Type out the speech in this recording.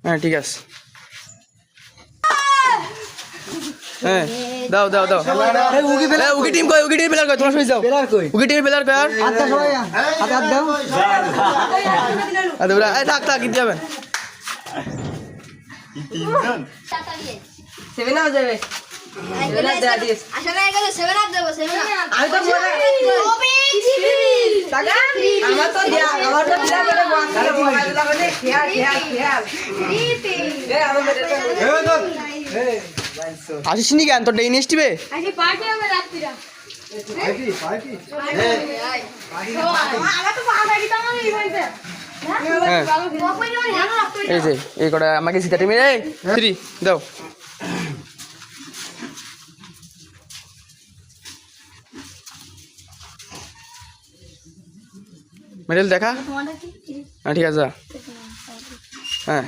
হ্যাঁ ঠিক আছে। হ্যাঁ দাও দাও দাও। উকি টিম কই? উকি টিম প্লেয়ার কই? তোমরা শুই যাও। উকি টিম প্লেয়ার কই? আর আচ্ছা সবাই হাত দাও। আরে এই থাক থাক কি যাবেন? তিনজন 7 আপ যাবে। 7 আপ দেয়া দিস। আশা না গেল 7 আপ দেব 7 আপ আমি তো বলে টাকা আমার তো দিয়া আমার তো দিয়া করে বক্স করে মোবাইল লাগালে খেয়াল এ আমার মেরে এই আসিস নি কেন? তোর ডে নেক্সট টিবে? আজকে পার্টি হবে রাত্রিরা পার্টি আমার তো পার্টি তো আমার ইভেন্টে হ্যাঁ এই যে এই কটা আমাকে সিটা টিমে এই 3 দাও। মেডেল দেখা। হ্যাঁ ঠিক আছে যা। হ্যাঁ